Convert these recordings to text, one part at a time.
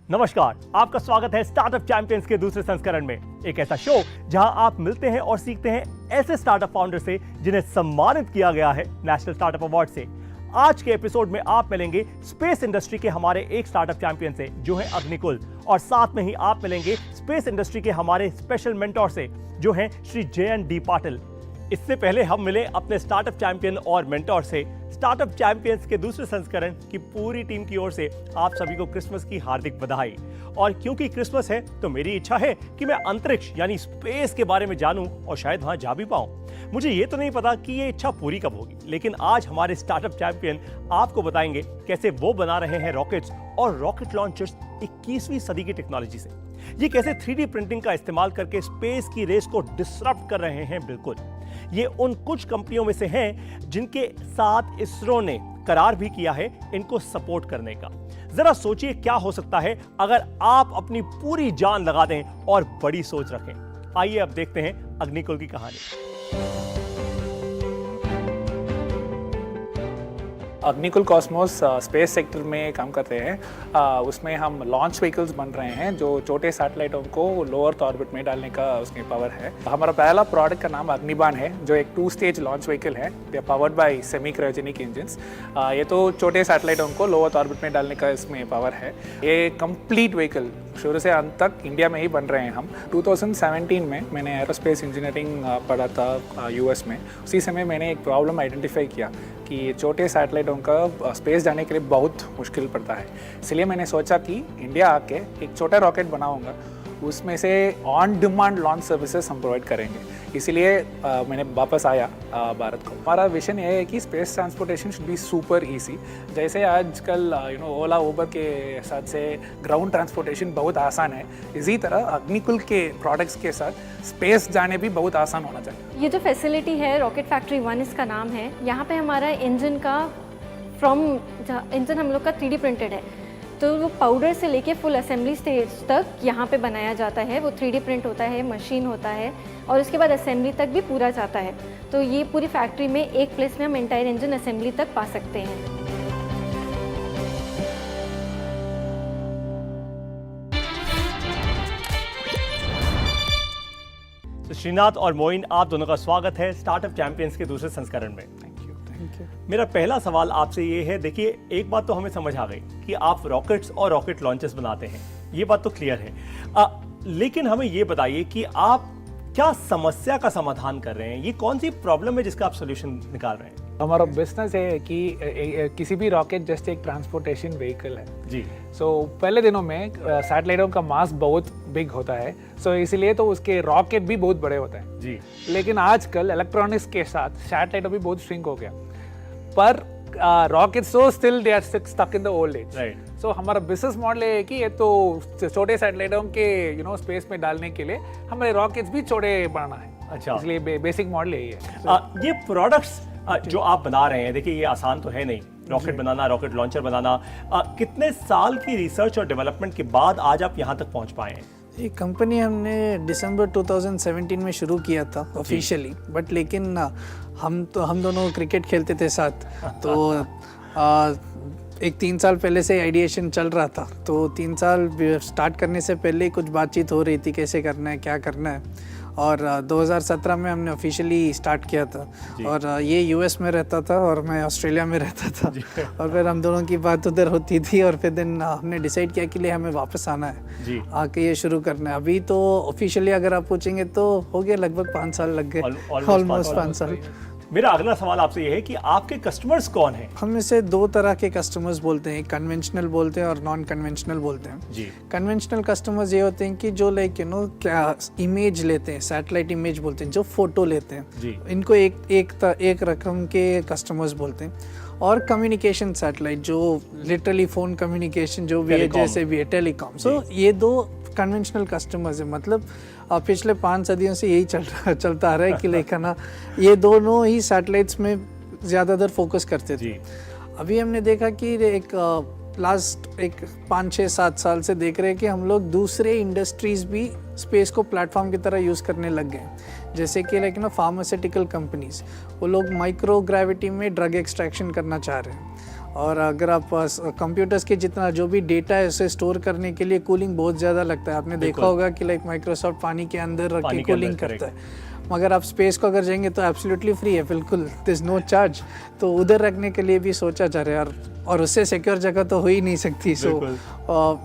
नमस्कार, आपका स्वागत है स्टार्टअप चैंपियंस के दूसरे संस्करण में। एक ऐसा शो जहां आप मिलते हैं और सीखते हैं ऐसे स्टार्टअप फाउंडर से जिन्हें सम्मानित किया गया है नेशनल स्टार्टअप अवार्ड से। आज के एपिसोड में आप मिलेंगे स्पेस इंडस्ट्री के हमारे एक स्टार्टअप चैंपियन से जो है अग्निकुल, और साथ में ही आप मिलेंगे स्पेस इंडस्ट्री के हमारे स्पेशल मेंटोर से जो हैं श्री JN.D. पाटिल। इससे पहले हम मिले अपने स्टार्टअप चैंपियन और मेंटोर से। स्टार्टअप चैंपियंस के दूसरे संस्करण की पूरी टीम की ओर से आप सभी को क्रिसमस की हार्दिक बधाई। और क्योंकि क्रिसमस है तो मेरी इच्छा है कि मैं अंतरिक्ष यानी स्पेस के बारे में जानूं और शायद वहां जा भी पाऊं। मुझे ये तो नहीं पता कि ये इच्छा पूरी कब होगी, लेकिन आज हमारे स्टार्टअप चैंपियन आपको बताएंगे कैसे वो बना रहे हैं रॉकेट्स और रॉकेट लॉन्चर्स 21वीं सदी की टेक्नोलॉजी से। ये कैसे 3D प्रिंटिंग का इस्तेमाल करके स्पेस की रेस को डिसरप्ट कर रहे हैं। बिल्कुल, ये उन कुछ कंपनियों में से हैं जिनके साथ इसरो ने करार भी किया है इनको सपोर्ट करने का। जरा सोचिए क्या हो सकता है अगर आप अपनी पूरी जान लगा दें और बड़ी सोच रखें। आइए अब देखते हैं अग्निकुल की कहानी। अग्निकुल कॉस्मोस स्पेस सेक्टर में काम करते हैं। उसमें हम लॉन्च व्हीकल्स बन रहे हैं जो छोटे सैटेलाइटों को लोअर अर्थ ऑर्बिट में डालने का उसकी पावर है। हमारा पहला प्रोडक्ट का नाम अग्निबाण है जो एक 2-स्टेज लॉन्च व्हीकल है। They are powered by semi cryogenic engines. ये तो छोटे सैटेलाइटों को लोअर अर्थ ऑर्बिट में डालने का इसमें पावर है। ये कंप्लीट व्हीकल शुरू से अंत तक इंडिया में ही बन रहे हैं हम। 2017 में मैंने एरोस्पेस इंजीनियरिंग पढ़ा था US में। उसी समय मैंने एक प्रॉब्लम आइडेंटिफाई किया कि छोटे सैटेलाइटों का स्पेस जाने के लिए बहुत मुश्किल पड़ता है। इसलिए मैंने सोचा कि इंडिया आके एक छोटा रॉकेट बनाऊंगा, उसमें से ऑन डिमांड लॉन्च सर्विसेज हम प्रोवाइड करेंगे। इसीलिए मैंने वापस आया भारत को। हमारा विजन ये है कि space transportation should be super easy. जैसे आजकल ओला उबर के साथ से ग्राउंड ट्रांसपोर्टेशन बहुत आसान है, इसी तरह अग्निकुल के प्रोडक्ट्स के साथ स्पेस जाने भी बहुत आसान होना चाहिए। ये जो फैसिलिटी है रॉकेट फैक्ट्री 1 इसका नाम है। यहाँ पे हमारा इंजन का इंजन हम लोग का 3D प्रिंटेड है, तो वो पाउडर से लेके फुल असेंबली स्टेज तक यहाँ पे बनाया जाता है। वो 3D प्रिंट होता है, मशीन होता है और उसके बाद असेंबली तक भी पूरा जाता है। तो ये पूरी फैक्ट्री में एक प्लेस में हम एंटायर इंजन असेंबली तक पा सकते हैं। तो श्रीनाथ और मोइन, आप दोनों का स्वागत है स्टार्टअप चैंपियंस के दूसरे संस्करण में। मेरा पहला सवाल आपसे ये है, देखिए एक बात तो हमें समझ आ गई कि आप रॉकेट्स और रॉकेट लॉन्चर्स बनाते हैं, ये बात तो क्लियर है। लेकिन हमें ये बताइए कि आप क्या समस्या का समाधान कर रहे हैं, ये कौन सी प्रॉब्लम है जिसका आप सोल्यूशन निकाल रहे हैं? हमारा बिजनेस है कि किसी भी रॉकेट जैसे एक ट्रांसपोर्टेशन व्हीकल है जी। पहले दिनों में सैटेलाइटों का मास बहुत बिग होता है, इसलिए तो उसके रॉकेट भी बहुत बड़े होते हैं जी। लेकिन आजकल इलेक्ट्रॉनिक्स के साथ सैटेलाइट भी बहुत श्रिंक हो गया, पर रॉकेट्स तो still they are stuck in the old age. So हमारा बिजनेस मॉडल है कि ये तो छोटे सैटेलाइटों के स्पेस में डालने के लिए हमारे रॉकेट्स भी छोटे बनाना है। अच्छा, इसलिए बेसिक मॉडल यही है। ये प्रोडक्ट्स जो आप बना रहे हैं, देखिए ये आसान तो है नहीं, रॉकेट बनाना, रॉकेट लॉन्चर बनाना। कितने साल की रिसर्च और डेवलपमेंट के बाद आज आप यहाँ तक पहुँच पाए हैं? ये कंपनी हमने दिसंबर 2017 में शुरू किया था ऑफिशियली, बट लेकिन हम दोनों क्रिकेट खेलते थे साथ, तो एक 3 साल पहले से आइडिएशन चल रहा था। तो 3 साल स्टार्ट करने से पहले ही कुछ बातचीत हो रही थी कैसे करना है, क्या करना है। और 2017 में हमने ऑफिशियली स्टार्ट किया था। और ये US में रहता था और मैं ऑस्ट्रेलिया में रहता था, और फिर हम दोनों की बात उधर होती थी और फिर दिन हमने डिसाइड किया कि हमें वापस आना है, आके ये शुरू करना है। अभी तो ऑफिशियली अगर आप पूछेंगे तो हो गया लगभग 5 साल लग गए, ऑलमोस्ट 5 साल। मेरा अगला सवाल आपसे ये है कि आपके कस्टमर्स कौन हैं? हम इसे 2 तरह के कस्टमर्स बोलते हैं, कन्वेंशनल बोलते हैं और नॉन कन्वेंशनल बोलते हैं जी। कन्वेंशनल कस्टमर्स ये होते हैं कि जो क्या इमेज लेते हैं, सैटेलाइट इमेज बोलते हैं, जो फोटो लेते हैं जी। इनको एक रकम के कस्टमर्स बोलते हैं। और कम्युनिकेशन सैटेलाइट जो लिटरली फोन कम्युनिकेशन जो भी है, जैसे भी है टेलीकॉम। सो ये 2 कन्वेंशनल कस्टमर्स है। मतलब पिछले 5 सदियों से यही चलता आ रहा है कि लेकिन ये दोनों ही सैटेलाइट्स में ज़्यादातर फोकस करते थे। अभी हमने देखा कि लास्ट 5-6-7 साल से देख रहे हैं कि हम लोग दूसरे इंडस्ट्रीज़ भी स्पेस को प्लेटफॉर्म की तरह यूज़ करने लग गए। जैसे कि फार्मास्यूटिकल कंपनीज, वो लोग माइक्रो ग्रेविटी में ड्रग एक्सट्रैक्शन करना चाह रहे हैं। और अगर आप कंप्यूटर्स के जितना जो भी डेटा है उसे स्टोर करने के लिए कूलिंग बहुत ज़्यादा लगता है। आपने देखा होगा कि लाइक माइक्रोसॉफ्ट पानी के अंदर रख के कूलिंग करता है, मगर आप स्पेस को अगर जाएंगे तो एब्सोल्युटली फ्री है, बिल्कुल देयर इज नो चार्ज। तो उधर रखने के लिए भी सोचा जा रहा है और उससे सिक्योर जगह तो हो ही नहीं सकती। सो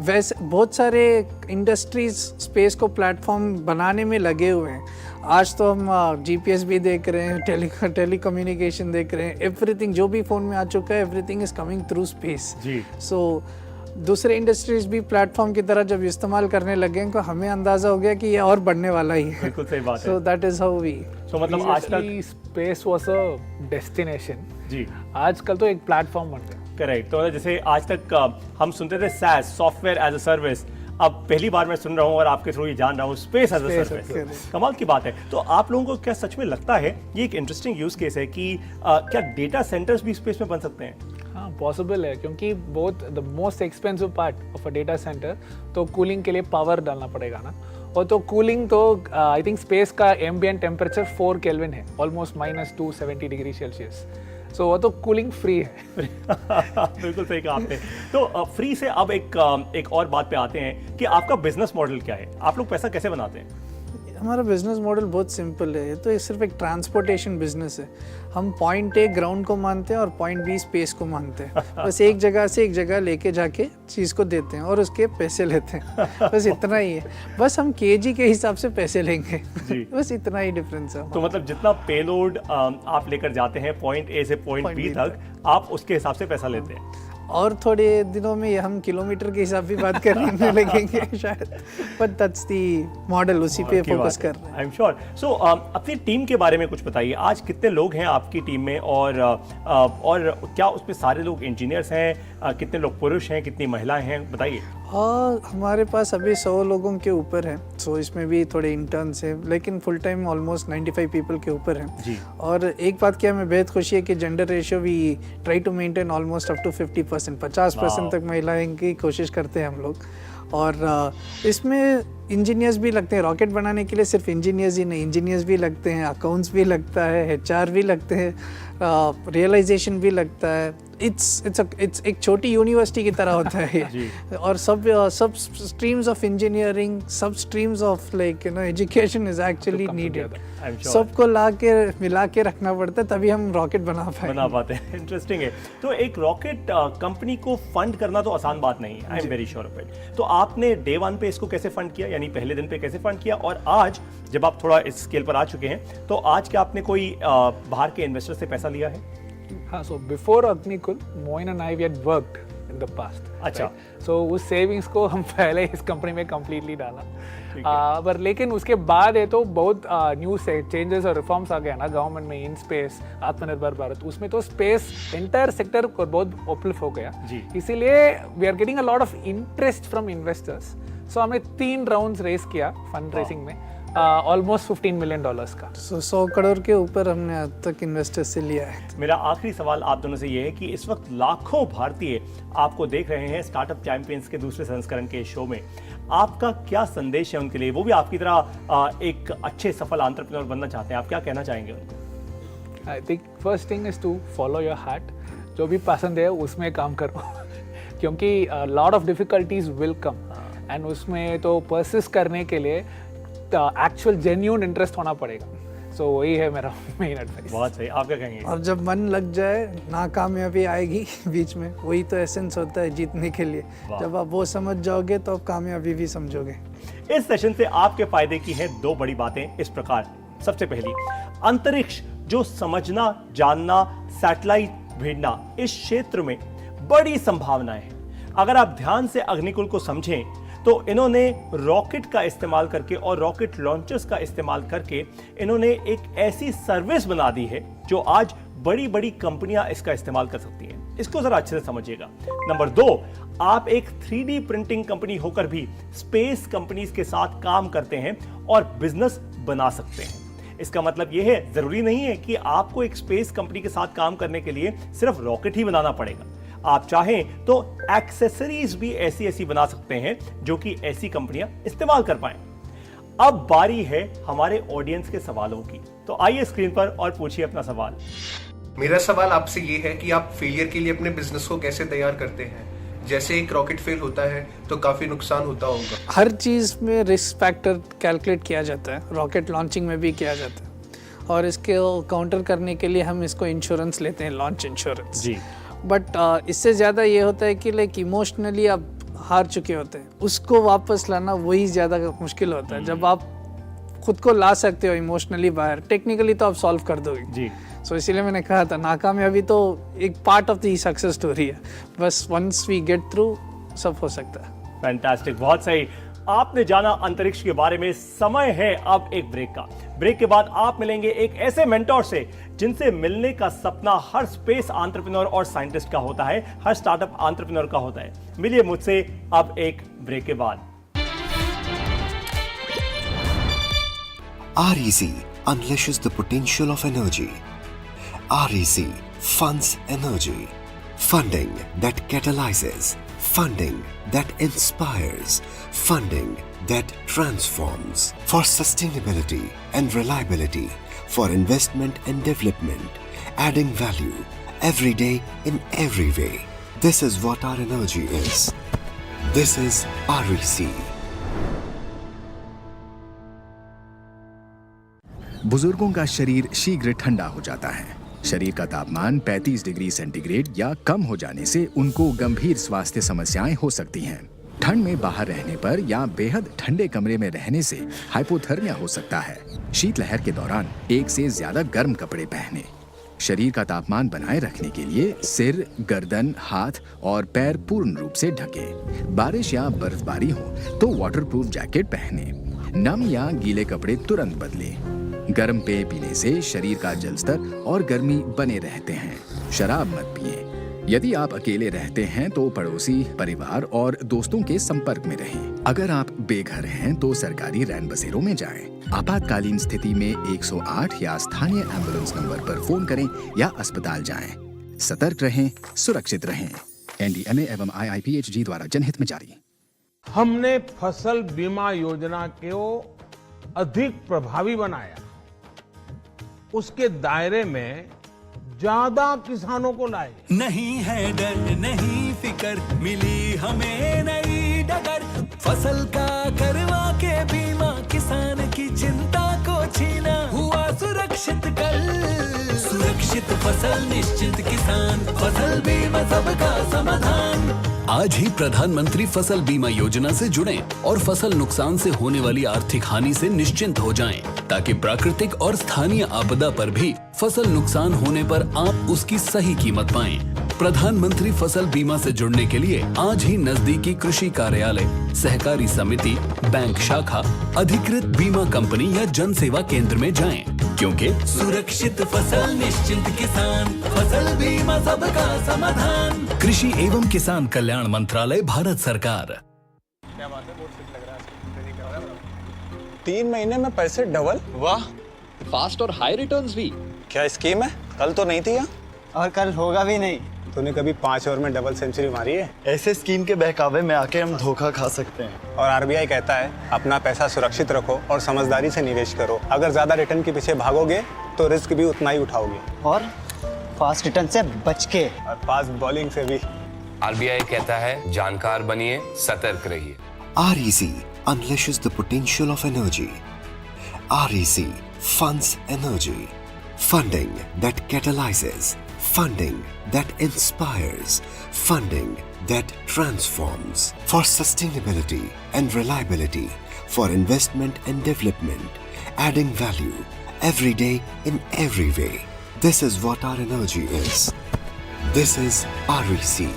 वैसे बहुत सारे इंडस्ट्रीज स्पेस को प्लेटफॉर्म बनाने में लगे हुए हैं। आज तो हम जीपीएस भी देख रहे हैं, टेलीकम्युनिकेशन देख रहे हैं, एवरीथिंग जो भी फ़ोन में आ चुका है everything is coming through space. So दूसरे इंडस्ट्रीज भी प्लेटफॉर्म की तरह जब इस्तेमाल करने लगे तो हमें अंदाजा हो गया कि ये और बढ़ने वाला ही है। बिल्कुल सही बात है। So that is how we मतलब आज तक स्पेस वाज अ डेस्टिनेशन, जी आजकल तो एक प्लेटफॉर्म बन गया। करेक्ट। तो जैसे आज तक हम सुनते थे SaaS, software as a service, अब पहली बार मैं सुन रहा हूँ और आपके थ्रू ये जान रहा हूँ स्पेस एज अ सर्विस। कमाल की बात है। तो आप लोगों को क्या सच में लगता है ये एक इंटरेस्टिंग यूज केस है कि क्या डेटा सेंटर्स भी स्पेस में बन सकते हैं? हाँ पॉसिबल है, क्योंकि बहुत the most expensive part of a data centre तो कूलिंग के लिए पावर डालना पड़ेगा ना, और तो कूलिंग तो आई थिंक स्पेस का एम्बिएंट टेम्परेचर 4 केल्विन है, ऑलमोस्ट -270 डिग्री सेल्सियस। सो वो तो कूलिंग फ्री है। बिल्कुल सही कहा आपने। तो फ्री से अब एक और बात पे आते हैं कि आपका बिजनेस मॉडल क्या है, आप लोग पैसा कैसे बनाते हैं? हमारा बिजनेस मॉडल बहुत सिंपल है। ये तो सिर्फ एक ट्रांसपोर्टेशन बिजनेस है। हम पॉइंट ए ग्राउंड को मानते हैं और पॉइंट बी स्पेस को मानते हैं। बस एक जगह से एक जगह लेके जाके चीज़ को देते हैं और उसके पैसे लेते हैं, बस इतना ही है। बस हम केजी के हिसाब से पैसे लेंगे, बस इतना ही डिफरेंस है। तो मतलब जितना पेलोड आप लेकर जाते हैं पॉइंट ए से पॉइंट बी तक, आप उसके हिसाब से पैसा लेते हैं। और थोड़े दिनों में हम किलोमीटर के हिसाब भी बात करने लगेंगे शायद, बट दैट्स द मॉडल, उसी पे फोकस कर रहे हैं। I am sure. सो अपनी टीम के बारे में कुछ बताइए। आज कितने लोग हैं आपकी टीम में और क्या उसमें सारे लोग इंजीनियर्स हैं? कितने लोग पुरुष हैं, कितनी महिलाएं हैं, बताइए। हमारे पास अभी 100 लोगों के ऊपर है। सो इसमें भी थोड़े इंटर्न्स हैं, लेकिन फुल टाइम ऑलमोस्ट 95 पीपल के ऊपर है जी। और एक बात क्या हमें बेहद खुशी है कि जेंडर रेशियो भी try to maintain almost up to 50%, 50% तक महिलाएं की कोशिश करते हैं हम लोग। और इसमें इंजीनियर्स भी लगते हैं, रॉकेट बनाने के लिए सिर्फ इंजीनियर्स ही नहीं, इंजीनियर्स भी लगते हैं, अकाउंट्स भी लगता है, HR भी लगते हैं, रियलाइजेशन भी लगता है। इट्स एक छोटी यूनिवर्सिटी की तरह होता है ये। और सब स्ट्रीम्स ऑफ इंजीनियरिंग, सब streams of like education is actually needed. सबको मिला के रखना पड़ता है, तभी हम रॉकेट बना पाते हैं। इंटरेस्टिंग है। तो एक रॉकेट कंपनी को फंड करना तो आसान बात नहीं है, I am very sure of it. तो आपने डे 1 पे इसको कैसे फंड किया, यानी पहले दिन पे कैसे फंड किया, और आज जब आप थोड़ा इस स्केल पर आ चुके हैं तो आज क्या आपने कोई बाहर के इन्वेस्टर से पैसा लिया है? हाँ, so before Agnikul, Moin and I we had worked in the past. अच्छा। So उस सेविंग्स को हम पहले इस कंपनी में कम्प्लीटली डाला, पर लेकिन उसके बाद है तो बहुत न्यू चेंजेस और रिफॉर्म्स आ गया ना गवर्नमेंट में, इन स्पेस, आत्मनिर्भर भारत, उसमें तो स्पेस एंटायर सेक्टर को बहुत अपलिफ्ट हो गया। इसीलिए we are getting a lot of interest from investors. So हमने 3 राउंड्स रेस किया फंड रेसिंग में, ऑलमोस्ट $15 मिलियन का। 100 करोड़ के ऊपर हमने अब तक इन्वेस्टर से लिया है। मेरा आखिरी सवाल आप दोनों से ये है कि इस वक्त लाखों भारतीय आपको देख रहे हैं स्टार्टअप चैंपियंस के दूसरे संस्करण के शो में, आपका क्या संदेश है उनके लिए? वो भी आपकी तरह एक अच्छे सफल एंटरप्रेन्योर बनना चाहते हैं, आप क्या कहना चाहेंगे उनको? I think first thing is to follow your heart, जो भी पसंद है उसमें काम करो क्योंकि lot of difficulties will come and उसमें तो परसिस्ट करने के लिए एक्चुअल जेन्युइन इंटरेस्ट होना पड़ेगा। सो वही है मेरा मेन एडवाइस। बहुत सही, आप क्या कहेंगे? और जब मन लग जाए नाकामयाबी आएगी बीच में, वही तो एसेंस होता है जीतने के लिए। जब आप वो समझ जाओगे तो आप कामयाबी भी समझोगे। इस सेशन से आपके फायदे की हैं 2 बड़ी बातें इस प्रकार। सबसे पहली, अंतरिक्ष जो समझना, जानना, सैटेलाइट भेजना, इस क्षेत्र में बड़ी संभावनाएं हैं। अगर आप ध्यान से अग्निकुल को समझें तो इन्होंने रॉकेट का इस्तेमाल करके और रॉकेट लॉन्चर्स का इस्तेमाल करके इन्होंने एक ऐसी सर्विस बना दी है जो आज बड़ी बड़ी कंपनियां इसका इस्तेमाल कर सकती हैं। इसको जरा अच्छे से समझिएगा। नंबर 2, आप एक 3D प्रिंटिंग कंपनी होकर भी स्पेस कंपनीज के साथ काम करते हैं और बिजनेस बना सकते हैं। इसका मतलब यह है, जरूरी नहीं है कि आपको एक स्पेस कंपनी के साथ काम करने के लिए सिर्फ रॉकेट ही बनाना पड़ेगा। आप चाहें तो एक्सेसरीज भी ऐसी बना सकते हैं जो कि ऐसी कंपनियां इस्तेमाल कर पाएं। अब बारी है हमारे ऑडियंस के सवालों की, तो आइए स्क्रीन पर और पूछिए अपना सवाल। मेरा सवाल आपसे ये है कि आप फेलियर के लिए अपने बिजनेस को कैसे तैयार करते हैं? जैसे एक रॉकेट फेल होता है तो काफी नुकसान होता होगा। हर चीज़ में रिस्क फैक्टर कैलकुलेट किया जाता है, रॉकेट लॉन्चिंग में भी किया जाता है, और इसके काउंटर करने के लिए हम इसको इंश्योरेंस लेते हैं, लॉन्च इंश्योरेंस जी। बट इससे ज़्यादा ये होता है कि लाइक इमोशनली आप हार चुके होते हैं, उसको वापस लाना वही ज़्यादा मुश्किल होता है। जब आप खुद को ला सकते हो इमोशनली बाहर, टेक्निकली तो आप सॉल्व कर दोगे जी। सो इसीलिए मैंने कहा था नाकामयाबी तो एक part of the success story है, बस वंस वी गेट थ्रू सब हो सकता है। फैंटास्टिक, बहुत सही। आपने जाना अंतरिक्ष के बारे में। समय है अब एक ब्रेक का। ब्रेक के बाद आप मिलेंगे एक ऐसे मेंटोर से जिनसे मिलने का सपना हर स्पेस एंटरप्रेन्योर और साइंटिस्ट का होता है, हर स्टार्टअप एंटरप्रेन्योर का होता है। मिलिए मुझसे अब एक ब्रेक के बाद। REC unleashes the potential of energy. REC funds energy. Funding that catalyzes. Funding that inspires. Funding that transforms. For sustainability and reliability. For investment and development. Adding value every day in every way. This is what our energy is. This is REC. बुजुर्गों का शरीर शीघ्र ठंडा हो जाता है। शरीर का तापमान 35 डिग्री सेंटीग्रेड या कम हो जाने से उनको गंभीर स्वास्थ्य समस्याएं हो सकती हैं। ठंड में बाहर रहने पर या बेहद ठंडे कमरे में रहने से हाइपोथर्मिया हो सकता है। शीतलहर के दौरान एक से ज्यादा गर्म कपड़े पहने। शरीर का तापमान बनाए रखने के लिए सिर, गर्दन, हाथ और पैर पूर्ण रूप से ढके। बारिश या बर्फबारी हो तो वाटरप्रूफ जैकेट पहने। नम या गीले कपड़े तुरंत बदलें। गर्म पेय पीने से शरीर का जल स्तर और गर्मी बने रहते हैं। शराब मत पिएं। यदि आप अकेले रहते हैं तो पड़ोसी, परिवार और दोस्तों के संपर्क में रहें। अगर आप बेघर हैं तो सरकारी रैन बसेरों में जाएं। आपातकालीन स्थिति में 108 या स्थानीय एम्बुलेंस नंबर पर फोन करें या अस्पताल जाएं। सतर्क रहें, सुरक्षित रहें। NDMA एवं IIPHG द्वारा जनहित में जारी। हमने फसल बीमा योजना को अधिक प्रभावी बनाया, उसके दायरे में ज्यादा किसानों को लाए। नहीं है डर, नहीं फिकर, मिली हमें नई डगर। फसल का करवा के बीमा, किसान की चिंता को छीना। हुआ सुरक्षित कल, सुरक्षित फसल निश्चित किसान। फसल बीमा सबका समाधान। आज ही प्रधानमंत्री फसल बीमा योजना से जुड़ें और फसल नुकसान से होने वाली आर्थिक हानि से निश्चिंत हो जाएं, ताकि प्राकृतिक और स्थानीय आपदा पर भी फसल नुकसान होने पर आप उसकी सही कीमत पाएं। प्रधानमंत्री फसल बीमा से जुड़ने के लिए आज ही नजदीकी कृषि कार्यालय, सहकारी समिति, बैंक शाखा, अधिकृत बीमा कंपनी या जन सेवा केंद्र में जाएं, क्योंकि सुरक्षित फसल निश्चिंत किसान। फसल बीमा सबका समाधान। कृषि एवं किसान कल्याण मंत्रालय, भारत सरकार। 3 महीने में पैसे डबल? वाह, फास्ट और हाई रिटर्न्स भी। क्या स्कीम है? कल तो नहीं थी यहाँ। और कल होगा भी नहीं। तूने कभी 5 ओवर में डबल सेंचुरी मारी है? ऐसे स्कीम के बहकावे में आके हम धोखा खा सकते हैं। और RBI कहता है अपना पैसा सुरक्षित रखो और समझदारी से निवेश करो। अगर ज्यादा रिटर्न के पीछे भागोगे तो रिस्क भी उतना ही उठाओगे। और फास्ट रिटर्न से बच के। और फास्ट बॉलिंग से भी। RBI कहता है जानकार बनिए, सतर्क रहिए। REC unleashes the potential of energy. REC funds energy. Funding that catalyzes. Funding that inspires. Funding that transforms. For sustainability and reliability. For investment and development. Adding value every day in every way. This is what our energy is. This is REC.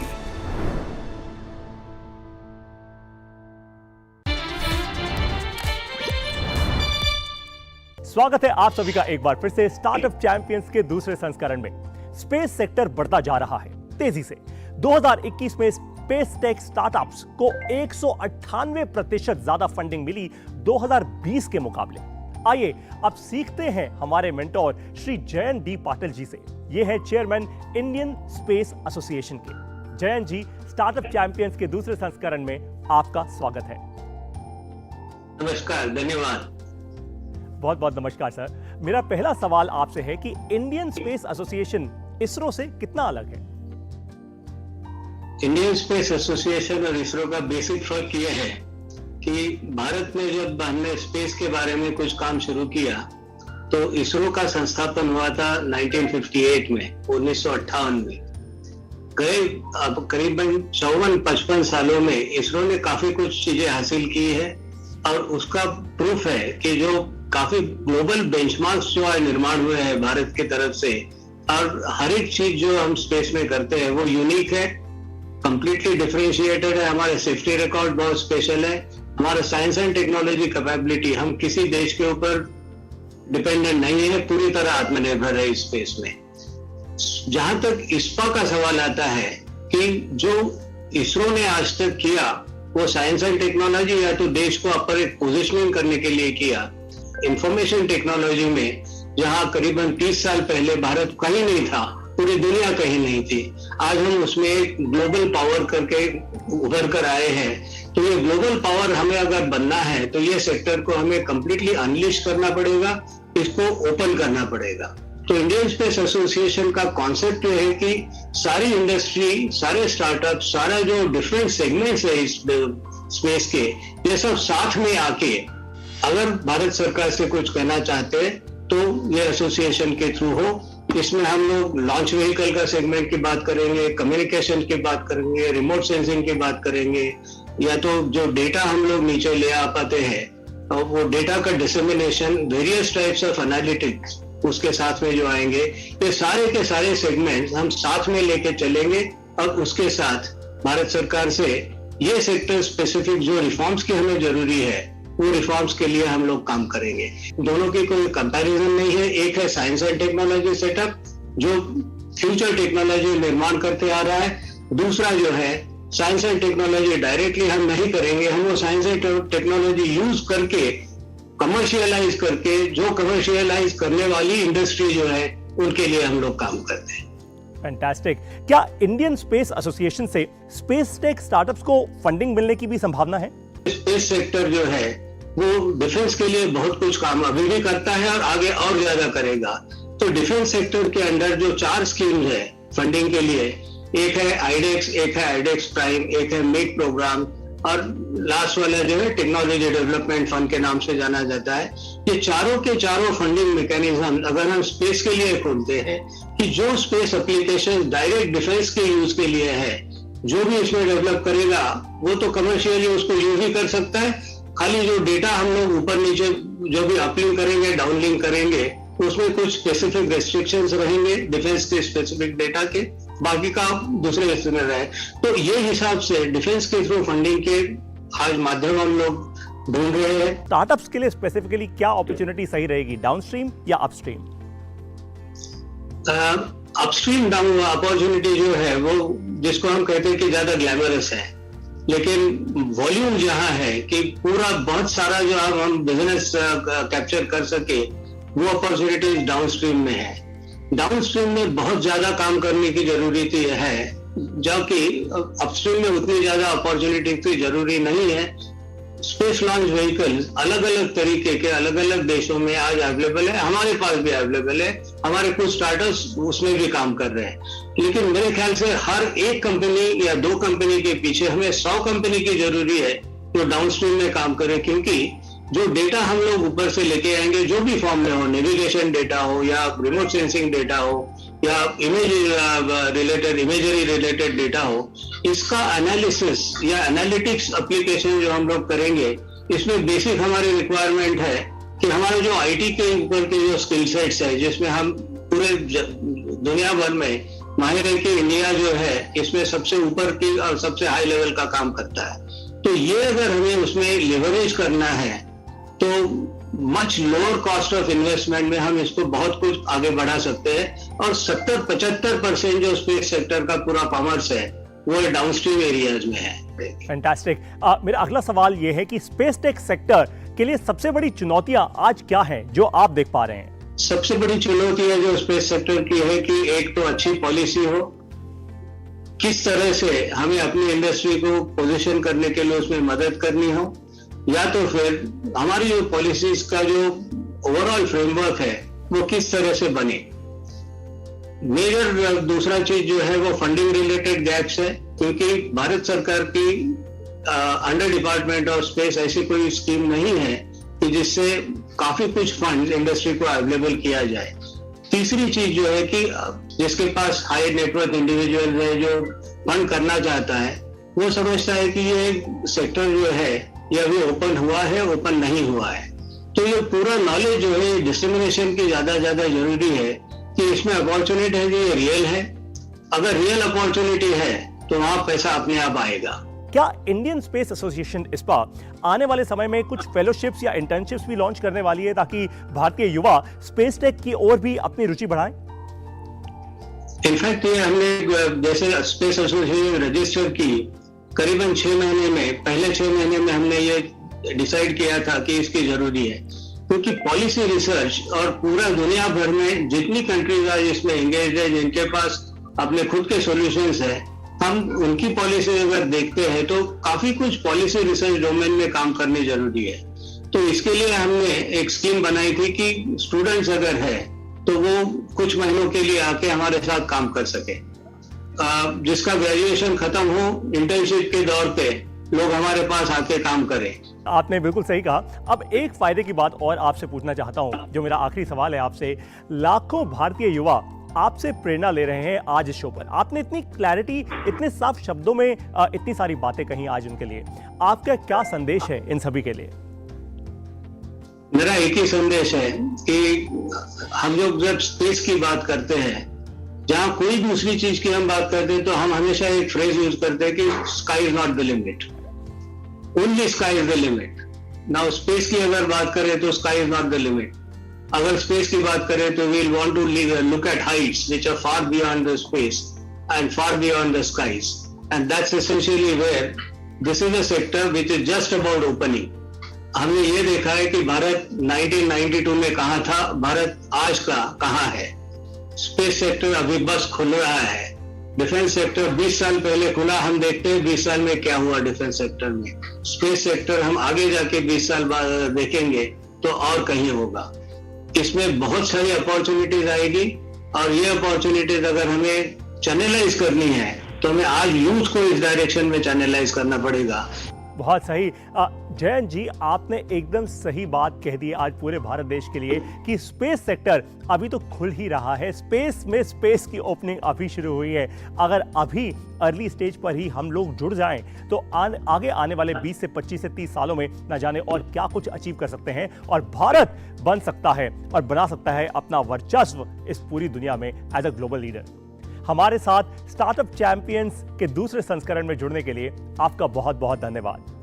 स्वागत है आप सभी का एक बार फिर से startup champions के दूसरे संस्करण में। स्पेस सेक्टर बढ़ता जा रहा है तेजी से। 2021 में स्पेस टेक स्टार्टअप्स को 198% ज्यादा फंडिंग मिली 2020 के मुकाबले। आइए अब सीखते हैं हमारे मेंटोर श्री जयंत डी पाटिल जी से। ये है चेयरमैन इंडियन स्पेस एसोसिएशन के। जयंत जी, स्टार्टअप चैंपियंस के दूसरे संस्करण में आपका स्वागत है। नमस्कार, धन्यवाद। बहुत बहुत नमस्कार सर। मेरा पहला सवाल आपसे है कि इंडियन स्पेस एसोसिएशन इसरो से कितना अलग है? इंडियन स्पेस एसोसिएशन और इसरो का बेसिक फर्क यह है कि भारत में जब हमने स्पेस के बारे में कुछ काम शुरू किया तो इसरो का संस्थापन हुआ था 1958 में, 1958 में। गए अब करीबन 54-55 सालों में इसरो ने काफी कुछ चीजें हासिल की है और उसका प्रूफ है कि जो काफी ग्लोबल बेंचमार्क्स जो है निर्माण हुए हैं भारत की तरफ से, और हर एक चीज जो हम स्पेस में करते हैं वो यूनिक है, कंप्लीटली डिफरेंशिएटेड है। हमारे सेफ्टी रिकॉर्ड बहुत स्पेशल है। हमारा साइंस एंड टेक्नोलॉजी कैपेबिलिटी, हम किसी देश के ऊपर डिपेंडेंट नहीं है, पूरी तरह आत्मनिर्भर है इस स्पेस में। जहां तक इस्पा का सवाल आता है कि जो इसरो ने आज तक किया वो साइंस एंड टेक्नोलॉजी या तो देश को अपर एक पोजिशनिंग करने के लिए किया। इंफॉर्मेशन टेक्नोलॉजी में जहां करीबन 30 साल पहले भारत कहीं नहीं था, पूरी दुनिया कहीं नहीं थी, आज हम उसमें एक ग्लोबल पावर करके उभर कर आए हैं। तो ये ग्लोबल पावर हमें अगर बनना है तो ये सेक्टर को हमें कंप्लीटली अनलिश करना पड़ेगा, इसको ओपन करना पड़ेगा। तो इंडियन स्पेस एसोसिएशन का कॉन्सेप्ट ये है कि सारी इंडस्ट्री, सारे स्टार्टअप, सारा जो डिफरेंट सेगमेंट्स है इस स्पेस के, ये सब साथ में आके अगर भारत सरकार से कुछ कहना चाहते हैं तो ये एसोसिएशन के थ्रू हो। इसमें हम लोग लॉन्च व्हीकल का सेगमेंट की बात करेंगे, कम्युनिकेशन की बात करेंगे, रिमोट सेंसिंग की बात करेंगे, या तो जो डेटा हम लोग नीचे ले आ पाते हैं और वो डेटा का dissemination, various types of analytics उसके साथ में जो आएंगे, ये सारे के सारे सेगमेंट्स हम साथ में लेके चलेंगे और उसके साथ भारत सरकार से ये सेक्टर स्पेसिफिक जो रिफॉर्म्स की हमें जरूरी है वो रिफॉर्म्स के लिए हम लोग काम करेंगे। दोनों की कोई कंपैरिजन नहीं है। एक है साइंस एंड टेक्नोलॉजी सेटअप जो फ्यूचर टेक्नोलॉजी निर्माण करते आ रहा है, दूसरा जो है साइंस एंड टेक्नोलॉजी डायरेक्टली हम नहीं करेंगे, हम वो साइंस एंड टेक्नोलॉजी यूज करके कमर्शियलाइज करके जो कमर्शियलाइज करने वाली इंडस्ट्री जो है उनके लिए हम लोग काम करते हैं। फैंटास्टिक। क्या इंडियन स्पेस एसोसिएशन से स्पेस टेक स्टार्टअप्स को फंडिंग मिलने की भी संभावना है? स्पेस सेक्टर जो है वो डिफेंस के लिए बहुत कुछ काम अभी भी करता है और आगे और ज्यादा करेगा। तो डिफेंस सेक्टर के अंदर जो 4 स्कीम्स है फंडिंग के लिए, एक है आईडेक्स, एक है आईडेक्स प्राइम, एक है मेक प्रोग्राम और लास्ट वाला जो है टेक्नोलॉजी डेवलपमेंट फंड के नाम से जाना जाता है। ये चारों के चारों फंडिंग मैकेनिज्म अगर हम स्पेस के लिए खोलते हैं कि जो स्पेस एप्लीकेशन डायरेक्ट डिफेंस के यूज के लिए है, जो भी इसमें डेवलप करेगा वो तो कमर्शियली उसको यूज ही कर सकता है। खाली जो डेटा हम लोग ऊपर नीचे जो भी अपलिंक करेंगे, डाउनलिंक करेंगे, उसमें कुछ स्पेसिफिक रेस्ट्रिक्शंस रहेंगे डिफेंस के स्पेसिफिक डेटा के, बाकी का दूसरे हिस्से में रहे। तो ये हिसाब से डिफेंस के थ्रू फंडिंग के आज माध्यम हम लोग ढूंढ रहे हैं। स्टार्टअप्स के लिए स्पेसिफिकली क्या अपॉर्चुनिटी सही रहेगी, डाउनस्ट्रीम या अपस्ट्रीम? अपस्ट्रीम डाउन अपॉर्चुनिटी जो है वो जिसको हम कहते हैं कि ज्यादा ग्लैमरस है, लेकिन वॉल्यूम जहां है कि पूरा बहुत सारा जो हम बिजनेस कैप्चर कर सके वो अपॉर्चुनिटीज डाउनस्ट्रीम में है। डाउनस्ट्रीम में बहुत ज्यादा काम करने की जरूरत है, जबकि अपस्ट्रीम में उतनी ज्यादा अपॉर्चुनिटी की जरूरी नहीं है। स्पेस लॉन्च व्हीकल्स अलग अलग तरीके के अलग अलग देशों में आज अवेलेबल है, हमारे पास भी अवेलेबल है, हमारे कुछ स्टार्टअप्स उसमें भी काम कर रहे हैं। लेकिन मेरे ख्याल से हर एक कंपनी या 2 कंपनी के पीछे हमें 100 कंपनी की जरूरी है जो डाउनस्ट्रीम में काम करें, क्योंकि जो डेटा हम लोग ऊपर से लेके आएंगे, जो भी फॉर्म में हो, नेविगेशन डेटा हो या रिमोट सेंसिंग डेटा हो या इमेजरी रिलेटेड डेटा हो, इसका एनालिसिस या एनालिटिक्स एप्लीकेशन जो हम लोग करेंगे, इसमें बेसिक हमारी रिक्वायरमेंट है कि हमारे जो आईटी के ऊपर के जो स्किल सेट्स है, जिसमें हम पूरे दुनिया भर में माहिर है कि इंडिया जो है इसमें सबसे ऊपर की और सबसे हाई लेवल का काम करता है। तो ये अगर हमें उसमें लिवरेज करना है तो much lower cost of investment में हम इसको बहुत कुछ आगे बढ़ा सकते हैं। और 70-75% जो स्पेस सेक्टर का पूरा कॉमर्स है वो डाउनस्ट्रीम एरियाज में है। फैंटास्टिक। मेरा अगला सवाल ये है कि स्पेस टेक सेक्टर के लिए सबसे बड़ी चुनौतियां आज क्या हैं जो आप देख पा रहे हैं? सबसे बड़ी चुनौती है जो स्पेस सेक्टर की है कि एक तो अच्छी पॉलिसी हो, किस तरह से हमें अपनी इंडस्ट्री को पोजीशन करने के लिए उसमें मदद करनी हो, या तो फिर हमारी जो पॉलिसीज का जो ओवरऑल फ्रेमवर्क है वो किस तरह से बने। मेजर दूसरा चीज जो है वो फंडिंग रिलेटेड गैप्स है, क्योंकि भारत सरकार की अंडर डिपार्टमेंट ऑफ स्पेस ऐसी कोई स्कीम नहीं है कि जिससे काफी कुछ फंड इंडस्ट्री को अवेलेबल किया जाए। तीसरी चीज जो है कि जिसके पास हाई नेटवर्थ इंडिविजुअल है जो फंड करना चाहता है, वो समझता है कि ये सेक्टर जो है ये अभी ओपन हुआ है, ओपन नहीं हुआ है। तो ये पूरा नॉलेज जो है डिस्ट्रीमिनेशन की ज्यादा जरूरी है कि इसमें अपॉर्चुनिटी है, ये रियल है। अगर रियल अपॉर्चुनिटी है तो वहां पैसा अपने आप आएगा। क्या इंडियन स्पेस एसोसिएशन ISPA आने वाले समय में कुछ फेलोशिप्स या इंटर्नशिप्स भी लॉन्च करने वाली है ताकि भारतीय युवा स्पेस टेक की ओर भी अपनी रुचि बढ़ाएं? इनफैक्ट ये हमने जैसे स्पेस एसोसिएशन रजिस्टर की करीबन 6 महीने में, पहले 6 महीने में हमने ये डिसाइड किया था कि इसकी जरूरी है, क्योंकि पॉलिसी रिसर्च और पूरा दुनिया भर में जितनी कंट्रीज आज इसमें एंगेज है, जिनके पास अपने खुद के सॉल्यूशंस है, हम उनकी पॉलिसी अगर देखते हैं तो काफी कुछ पॉलिसी रिसर्च डोमेन में काम करनी जरूरी है। तो इसके लिए हमने एक स्कीम बनाई थी कि स्टूडेंट्स अगर है तो वो कुछ महीनों के लिए आके हमारे साथ काम कर सके, जिसका ग्रेजुएशन खत्म हो, इंटर्नशिप के दौर पे लोग हमारे पास आके काम करें। आपने बिल्कुल सही कहा। अब एक फायदे की बात और आपसे पूछना चाहता हूं, जो मेरा आखिरी सवाल है आपसे। लाखों भारतीय युवा आपसे प्रेरणा ले रहे हैं आज इस शो पर। आपने इतनी क्लैरिटी, इतने साफ शब्दों में इतनी सारी बातें कही आज उनके लिए। आपका क्या संदेश है इन सभी के लिए? मेरा एक ही संदेश है कि हम लोग जब स्पेस की बात करते हैं, जहां कोई दूसरी चीज की हम बात करते हैं, तो हम हमेशा एक फ्रेज यूज करते हैं कि sky is not the limit, only sky is the limit. Now space की अगर बात करें तो sky is not the limit. अगर स्पेस की बात करें तो we'll want to look at heights which are far beyond the space and far beyond the skies, and that's essentially where this is a sector which is just about opening. हमने ये देखा है कि भारत 1992 में कहां था, भारत आज का कहां है। स्पेस सेक्टर अभी बस खुल रहा है। डिफेंस सेक्टर 20 साल पहले खुला, हम देखते हैं 20 साल में क्या हुआ डिफेंस सेक्टर में। स्पेस सेक्टर हम आगे जाके 20 साल बाद देखेंगे तो और कहीं होगा। इसमें बहुत सारी अपॉर्चुनिटीज आएगी, और ये अपॉर्चुनिटीज अगर हमें चैनलाइज करनी है तो हमें आज यूथ को इस डायरेक्शन में चैनलाइज करना पड़ेगा। बहुत सही। जयंत जी, आपने एकदम सही बात कह दी आज पूरे भारत देश के लिए कि स्पेस सेक्टर अभी तो खुल ही रहा है। स्पेस में स्पेस की ओपनिंग अभी शुरू हुई है। अगर अभी अर्ली स्टेज पर ही हम लोग जुड़ जाएं तो आगे आने वाले 20 से 25 से 30 सालों में न जाने और क्या कुछ अचीव कर सकते हैं, और भारत बन सकता है और बना सकता है अपना वर्चस्व इस पूरी दुनिया में एज अ ग्लोबल लीडर। हमारे साथ स्टार्टअप चैंपियंस के दूसरे संस्करण में जुड़ने के लिए आपका बहुत बहुत धन्यवाद।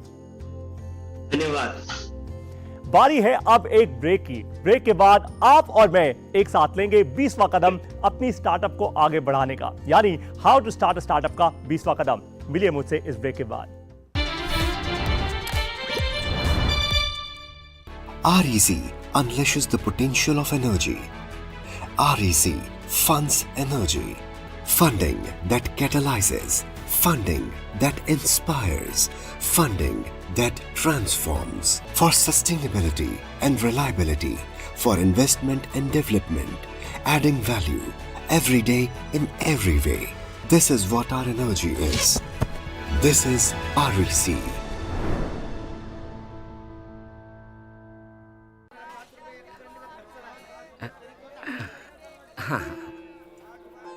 धन्यवाद। बारी है अब एक ब्रेक की। ब्रेक के बाद आप और मैं एक साथ लेंगे 20वां कदम अपनी स्टार्टअप को आगे बढ़ाने का, यानी how to start a startup का 20वां कदम। मिलिए मुझसे इस ब्रेक के बाद। REC unleashes the potential of energy. REC funds energy. Funding that catalyzes. Funding that inspires. Funding that transforms. For sustainability and reliability. For investment and development. Adding value every day in every way. This is what our energy is. This is REC. हाँ,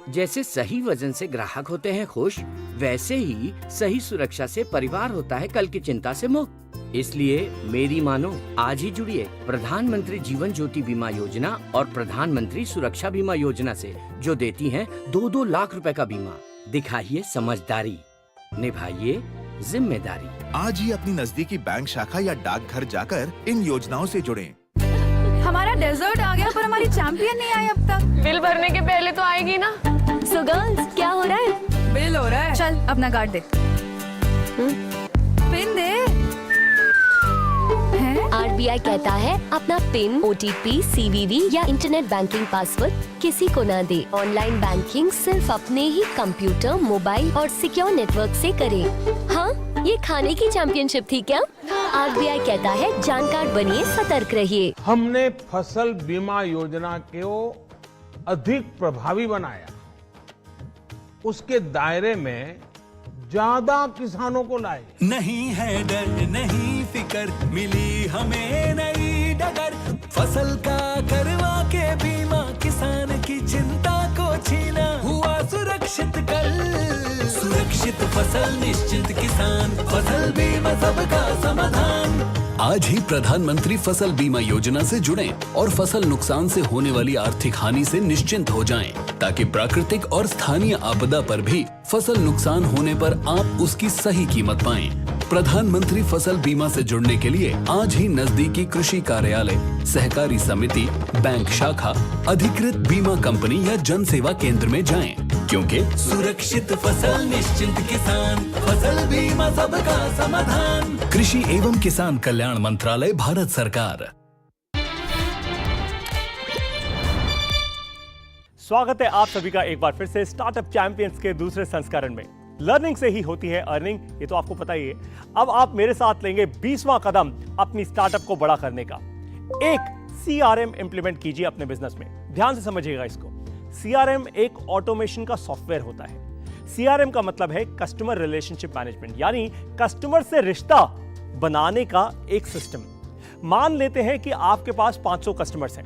जैसे सही वजन से ग्राहक होते हैं खुश, वैसे ही सही सुरक्षा से परिवार होता है कल की चिंता से मुक्त। इसलिए मेरी मानो, आज ही जुड़िए प्रधानमंत्री जीवन ज्योति बीमा योजना और प्रधानमंत्री सुरक्षा बीमा योजना से, जो देती हैं 2-2 लाख रुपए का बीमा। दिखाइए समझदारी, निभाइए जिम्मेदारी। आज ही अपनी नजदीकी बैंक शाखा या डाकघर जाकर इन योजनाओं से जुड़ें। हमारा डेजर्ट आ गया पर हमारी चैंपियन नहीं आई अब तक। बिल भरने के पहले तो आएगी ना। So girls, क्या हो रहा है? बिल हो रहा है। चल अपना कार्ड दे। पिन दे। RBI कहता है अपना पिन, OTP, CVV या इंटरनेट बैंकिंग पासवर्ड किसी को ना दे। ऑनलाइन बैंकिंग सिर्फ अपने ही कंप्यूटर, मोबाइल और सिक्योर नेटवर्क से करें। हाँ, ये खाने की चैंपियनशिप थी क्या? RBI कहता है जानकार बनिए, सतर्क रहिए। हमने फसल बीमा योजना को अधिक प्रभावी बनाया। उसके दायरे में ज्यादा किसानों को लाए। नहीं है डर नहीं फिकर, मिली हमें नई डगर, फसल का करवा के बीमा, किसान की चिंता को छीना, हुआ सुरक्षित कल, सुरक्षित फसल निश्चिंत किसान, फसल बीमा सबका समाधान। आज ही प्रधानमंत्री फसल बीमा योजना से जुड़ें और फसल नुकसान से होने वाली आर्थिक हानि से निश्चिंत हो जाएं, ताकि प्राकृतिक और स्थानीय आपदा पर भी फसल नुकसान होने पर आप उसकी सही कीमत पाएं। प्रधानमंत्री फसल बीमा से जुड़ने के लिए आज ही नजदीकी कृषि कार्यालय, सहकारी समिति, बैंक शाखा, अधिकृत बीमा कंपनी या जन सेवा केंद्र में जाएं, क्योंकि सुरक्षित फसल निश्चिंत किसान, फसल बीमा सबका समाधान। कृषि एवं किसान कल्याण मंत्रालय, भारत सरकार। स्वागत है आप सभी का एक बार फिर से स्टार्टअप चैंपियंस के दूसरे संस्करण में। लर्निंग से ही होती है अर्निंग, ये तो आपको पता ही है। अब आप मेरे साथ लेंगे 20वां कदम अपनी स्टार्टअप को बड़ा करने का। एक CRM इंप्लीमेंट कीजिए अपने बिजनेस में। ध्यान से समझिएगा इसको। CRM एक ऑटोमेशन का सॉफ्टवेयर होता है। CRM का मतलब है कस्टमर रिलेशनशिप मैनेजमेंट, यानी कस्टमर से रिश्ता बनाने का एक सिस्टम। मान लेते हैं कि आपके पास 500 कस्टमर्स हैं।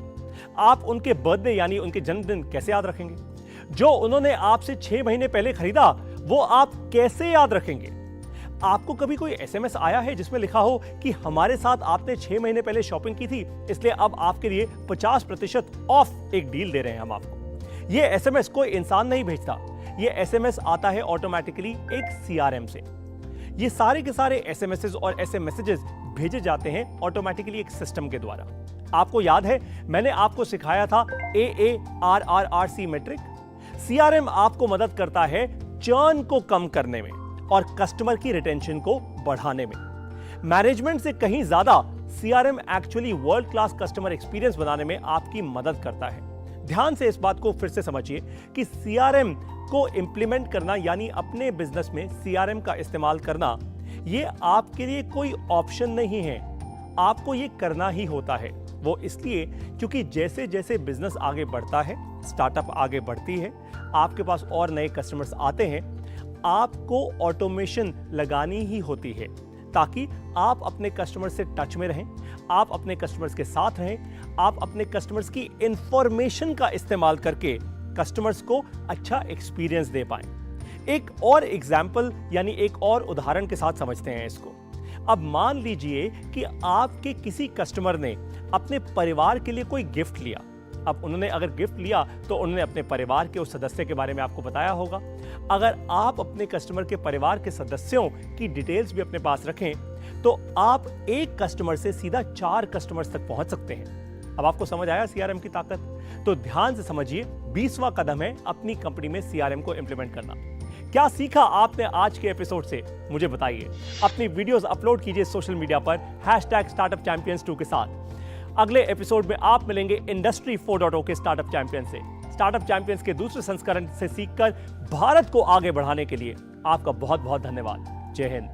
आप उनके बर्थडे यानी उनके जन्मदिन कैसे याद रखेंगे? जो उन्होंने आपसे 6 महीने पहले खरीदा वो आप कैसे याद रखेंगे? आपको कभी कोई SMS आया है जिसमें लिखा हो कि हमारे साथ आपने 6 महीने पहले शॉपिंग की थी, इसलिए अब आपके लिए 50% ऑफ एक डील दे रहे हैं हम आपको? ये SMS कोई इंसान नहीं भेजता, ये SMS आता है ऑटोमेटिकली एक CRM से। ये सारे के सारे SMSs और ऐसे मैसेजेस भेजे जाते हैं ऑटोमेटिकली एक सिस्टम के द्वारा। आपको याद है मैंने आपको सिखाया था AARRRC मैट्रिक। CRM आपको मदद करता है चर्न को कम करने में और कस्टमर की रिटेंशन को बढ़ाने में। मैनेजमेंट से कहीं ज्यादा CRM actually world class customer experience बनाने में आपकी मदद करता है। ध्यान से इस बात को फिर से समझिए कि CRM को इंप्लीमेंट करना यानी अपने बिजनेस में CRM का इस्तेमाल करना, ये आपके लिए कोई ऑप्शन नहीं है, आपको ये करना ही होता है। वो इसलिए क्योंकि जैसे जैसे बिजनेस आगे बढ़ता है, स्टार्टअप आगे बढ़ती है, आपके पास और नए कस्टमर्स आते हैं, आपको ऑटोमेशन लगानी ही होती है ताकि आप अपने कस्टमर से टच में रहें, आप अपने कस्टमर्स के साथ रहें, आप अपने कस्टमर्स की इंफॉर्मेशन का इस्तेमाल करके कस्टमर्स को अच्छा एक्सपीरियंस दे पाएं। एक और एग्जाम्पल यानी एक और उदाहरण के साथ समझते हैं इसको। अब मान लीजिए कि आपके किसी कस्टमर ने अपने परिवार के लिए कोई गिफ्ट लिया। अब उन्होंने अगर गिफ्ट लिया तो उन्होंने अपने परिवार के उस सदस्य के बारे में आपको बताया होगा। अगर आप अपने कस्टमर के परिवार के सदस्यों की डिटेल्स भी अपने पास रखें तो आप एक कस्टमर से सीधा 4 कस्टमर्स तक पहुंच सकते हैं। अब आपको समझ आया CRM की ताकत? तो ध्यान से समझिए, 20वां कदम है अपनी कंपनी में CRM को इंप्लीमेंट करना। क्या सीखा आपने आज के एपिसोड से? मुझे बताइए। अपनी वीडियोस अपलोड कीजिए सोशल मीडिया पर #StartupChampions2 के साथ। अगले एपिसोड में आप मिलेंगे इंडस्ट्री 4.0 के स्टार्टअप चैंपियन से। स्टार्टअप चैंपियंस के दूसरे संस्करण से सीखकर भारत को आगे बढ़ाने के लिए आपका बहुत बहुत धन्यवाद। जय हिंद।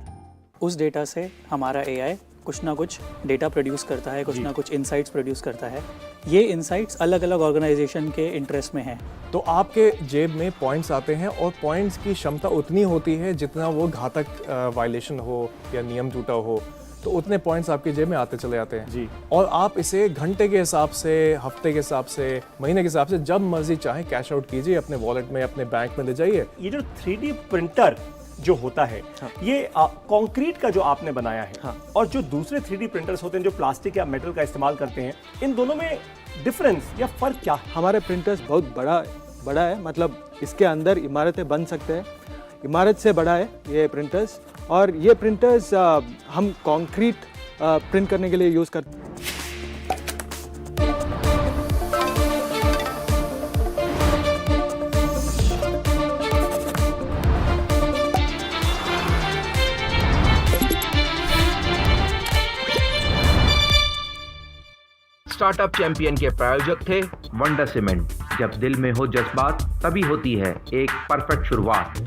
उस डेटा से हमारा AI कुछ ना कुछ डेटा प्रोड्यूस करता है, कुछ ना कुछ इनसाइट्स प्रोड्यूस करता है। ये इनसाइट्स अलग अलग ऑर्गेनाइजेशन के इंटरेस्ट में हैं। तो आपके जेब में पॉइंट्स आते हैं और पॉइंट्स की क्षमता उतनी होती है जितना वो घातक वायलेशन हो या नियम टूटा हो, तो उतने पॉइंट्स आपके जेब में आते चले जाते हैं जी। और आप इसे घंटे के हिसाब से, हफ्ते के हिसाब से, महीने के हिसाब से जब मर्जी चाहे कैश आउट कीजिए, अपने वॉलेट में, अपने बैंक में ले जाइए। ये जो 3D प्रिंटर जो होता है, ये कंक्रीट का जो आपने बनाया है, और जो दूसरे 3D प्रिंटर्स होते हैं जो प्लास्टिक या मेटल का इस्तेमाल करते हैं, इन दोनों में डिफरेंस या फर्क क्या है? हमारे प्रिंटर्स बहुत बड़ा है, मतलब इसके अंदर इमारतें बन सकते हैं, इमारत से बड़ा है ये प्रिंटर्स। और ये प्रिंटर्स हम कंक्रीट प्रिंट करने के लिए यूज़ करते हैं। स्टार्टअप चैंपियन के प्रायोजक थे वंडर सीमेंट। जब दिल में हो जज्बात तभी होती है एक परफेक्ट शुरुआत।